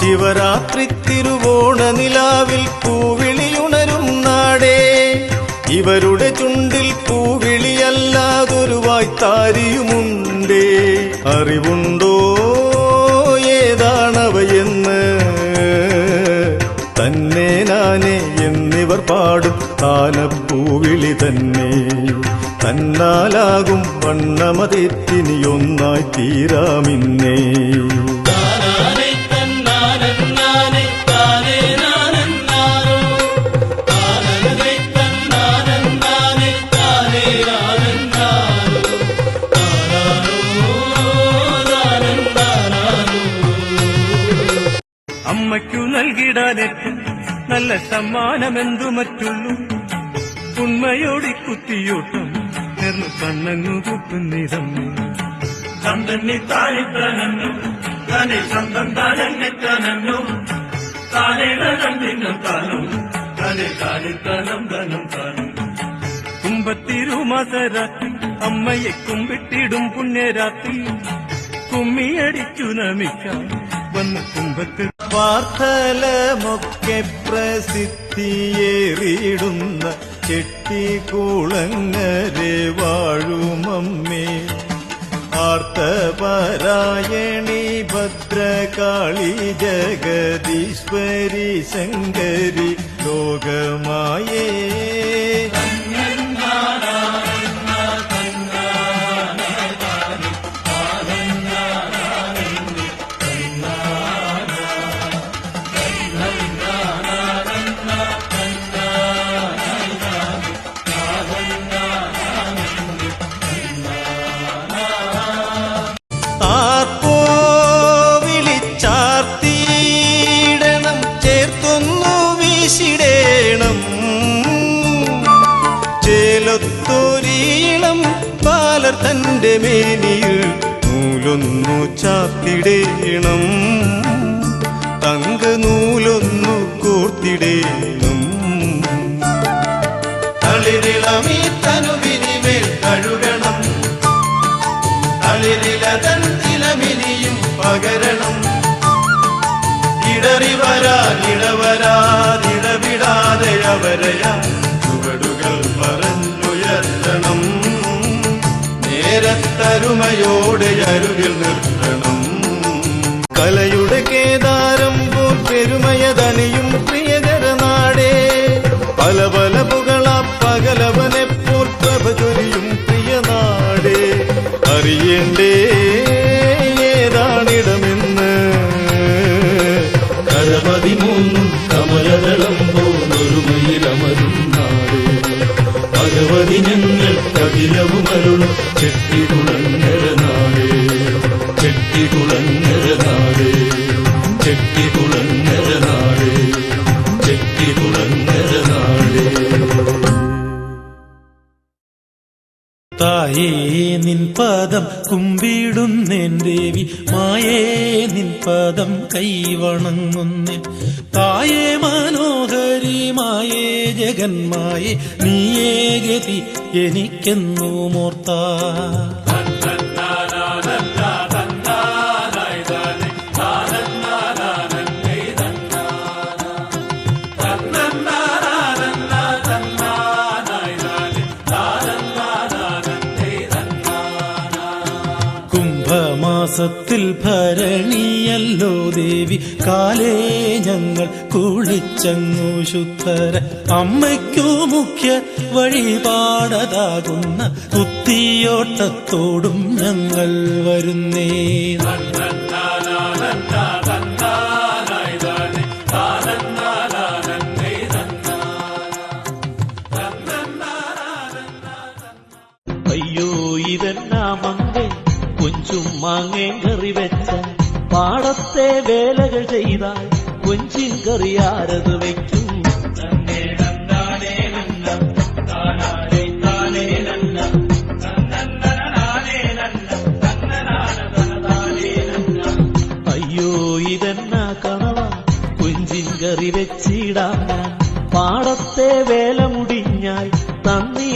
ശിവരാത്രി തിരുവോണ നിലാവിൽ പൂവിളിയുണരും നാടേ. ഇവരുടെ ചുണ്ടിൽ പൂവിളിയല്ലാതൊരു വായ്ത്താരിയുമുണ്ടേ. അറിവുണ്ടോ ഏതാണവയെന്ന്? തന്നെ നാനേ എന്നിവർ പാടും താലപ്പൂവിളി തന്നെ. തന്നാലാകും വണ്ണമതെത്തിനിയൊന്നായി തീരാമിന്നേ. അമ്മയ്ക്കു നൽകിടാനെത്തും നല്ല സമ്മാനമെന്തു മറ്റുള്ളൂ. ഉണ്മയോടി കുത്തിയോട്ടം നേർന്നു കണ്ണങ്ങു കൂട്ടുന്നിതം. തന്തന്നി താനിത്തനന്നു തന്നെ സ്വന്തം താനെന്നിത്തനന്നു താനേടം താനും തന്നെ താനിത്തനം ധനം താനും. കുമ്പത്തിരുമാസരാത്രി അമ്മയെ കുമ്പിട്ടിടും പുണ്യരാത്രി. കുമ്മിയടിച്ചു നമിക്കാം വന്ന് കുമ്പത്ത്. വാർത്തലമൊക്കെ പ്രസിദ്ധിയേറിയിടുന്ന ചെട്ടിക്കുളങ്ങരെ വാഴുമമ്മേ. ആർത്തപരായണി ഭദ്രകാളി ജഗദീശ്വരി ശങ്കരി ലോകമായേ. ചേലത്തൊരീളം പാലർ തന്റെ മേനിയിൽ നൂലൊന്നു ചാത്തിടേണം. തങ്ക നൂലൊന്നു കോർത്തിടേണം. തളിരിളമീ തനുവിനിമേൽ കഴുകണം. തളിരിലതൻ ഇളമിനിയും പകരണം. ഇടവരാതിടവിടാതെ അവരയാ ചുവടുകൾ പറഞ്ഞുയർത്തണം. നേരത്തരുമയോടെ അരുകിൽ നിർത്തണം. കലയുടെ കേദാരം പോൽ പെരുമയതണിയും പ്രിയകര നാടേ. പല പല പുകള പകലവനെപ്പോൾ പ്രഭ ചൊരിയും പ്രിയ നാടേ. അറിയണ്ടേ ഏതാണിടമെന്ന്? കരപതിമൂന്നും കമലദളം പോലൊരുമയിലമരും നാടേ. ഭഗവതി ഞങ്ങൾ കപിലവുമരുളും ചെട്ടികുളങ്ങര നാടേ. ചെട്ടികുളങ്ങര നാടേ. ചെട്ടികുളങ്ങര നാടേ. ചെട്ടികുളങ്ങര നാടേ. തായേ നിൻ പദം കുമ്പിടുന്നേൻ ദേവി. മായേ നിൻ പദം കൈവണങ്ങുന്നേൻ. തായേ മനോഹരി മായേ ജഗന്മായേ നീയേ ഗതി എനിക്കെന്നു മോർത്താ. കുംഭമാസത്തിൽ ഭരണിയല്ലോ ദേവി. കാലേ ഞങ്ങൾ കുളിച്ചങ്ങു ശുദ്ധര. അമ്മയ്ക്കു മുഖ്യ വഴിപാടതാകുന്ന കുത്തിയോട്ടത്തോടും ഞങ്ങൾ വരുന്നേ. അയ്യോ ഇതെന്നാ മങ്ങേ കൊഞ്ചും മാങ്ങേം കറി വെച്ച. പാടത്തെ വേലകൾ ചെയ്താൽ കൊഞ്ചിൻ കറി ആരത് വയ്ക്കും? അയ്യോ ഇതെന്നാ കണവ കൊഞ്ചിൻ കറി വെച്ചിടാൻ. പാടത്തെ വേല മുടിഞ്ഞാൽ തന്നി